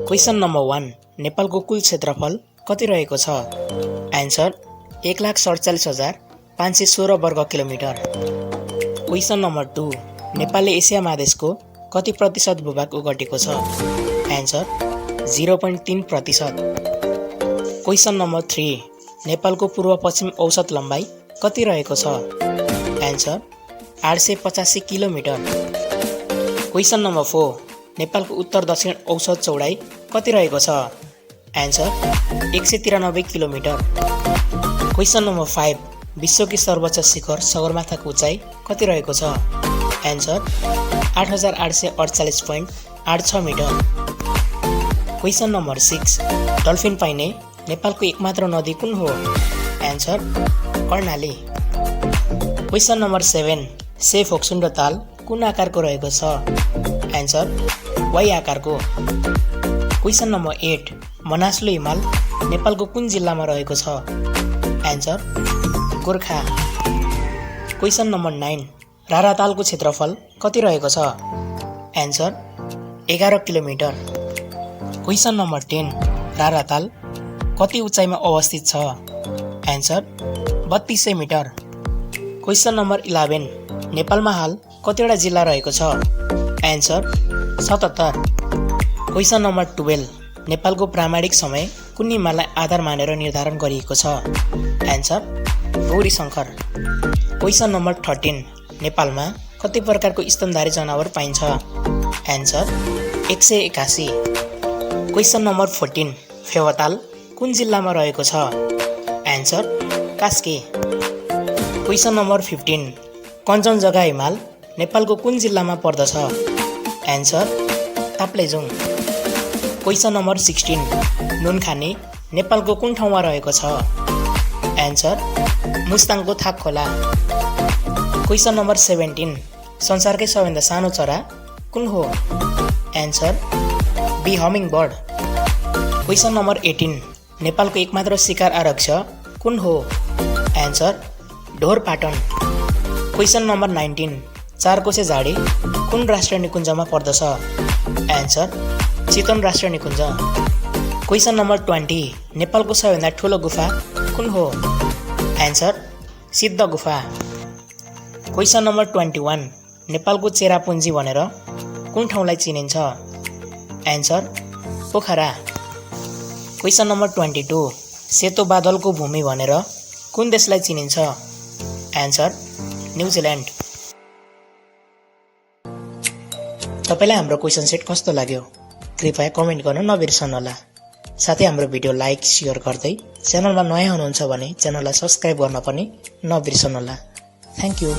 Question number 1 नेपालको कुल क्षेत्रफल कति रहेको छ? आन्सर 1,47,516 वर्ग किलोमिटर। क्वेशन नम्बर 2 नेपालले एसिया महादेशको कति प्रतिशत भूभाग ओगटेको छ? आन्सर 0.3%। क्वेशन नम्बर 3 नेपालको पूर्व पश्चिम औसत लम्बाइ कति रहेको छ? Answer 885 kilometre. क्वेशन नम्बर 4 नेपालको उत्तर दक्षिण औसत चौडाइ कति रहेको छ? Answer 193 kilometre. क्वेशन नम्बर 5 विश्वकी सर्वोच्च शिखर सगरमाथाको उचाइ कति रहेको छ? Answer 8848.86 metre. Question number 6 dolphin पाइने नेपालको एकमात्र नदी कुन हो? Answer Karnali. Question number 7 Shey Phoksundo ताल कुन आकारको रहेको छ? आन्सर वाइ आकारको। क्वेशन नम्बर 8 मनासलु हिमाल नेपालको कुन जिल्लामा रहेको छ? आन्सर गोर्खा। क्वेशन नम्बर 9 रारातालको क्षेत्रफल कति रहेको छ? Answer 11 kilometre. क्वेशन नम्बर 10 राराताल कति उचाइमा अवस्थित छ? Answer 3200 metre. क्वेशन नम्बर 11 नेपालमा हाल कतिवटा जिल्ला रहेको छ? आन्सर 77। क्वेशन नम्बर 12 नेपालको प्रामाणिक समय कुन हिमाललाई आधार मानेर निर्धारण गरिएको छ? आन्सर गौरीशङ्कर। क्वेशन नम्बर 13 नेपालमा कति प्रकारको स्तनधारी जनावर पाइन्छ? आन्सर 181। क्वेशन नम्बर 14 फेवाताल कुन जिल्लामा रहेको छ? Answer Kaski. Question number 15 Kanchenjunga हिमाल नेपालको कुन जिल्लामा पर्दछ? आन्सर ताप्लेजुङ। क्वेशन नम्बर 16 नुनखानी नेपालको कुन ठाउँमा रहेको छ? आन्सर मुस्ताङको थाक खोला। क्वेशन नम्बर 17 संसारकै सबैभन्दा सानो चरा कुन हो? Answer B hummingbird. Question number 18 नेपालको एकमात्र शिकार आरक्ष कुन हो? Answer Dhorpatan. Question number 19 Charkose Jhadi कुन राष्ट्रिय निकुञ्जमा पर्दछ? आन्सर चितवन राष्ट्रिय निकुञ्ज। क्वेशन नम्बर 20 नेपालको सबैभन्दा ठुलो गुफा कुन हो? आन्सर सिद्ध गुफा। क्वेशन नम्बर 21 नेपालको चेरापुञ्जी भनेर कुन ठाउँलाई चिनिन्छ? आन्सर पोखरा। क्वेशन नम्बर 22 सेतो बादलको भूमि भनेर कुन देशलाई चिनिन्छ? Answer New Zealand. तपाईलाई हाम्रो क्वेशन सेट कस्तो लाग्यो? कृपया कमेन्ट गर्न नबिर्सनुहोला। साथै हाम्रो भिडियो लाइक शेयर गर्दै च्यानलमा नयाँ हुनुहुन्छ भने च्यानललाई सब्स्क्राइब गर्न पनि नबिर्सनुहोला। Thank you.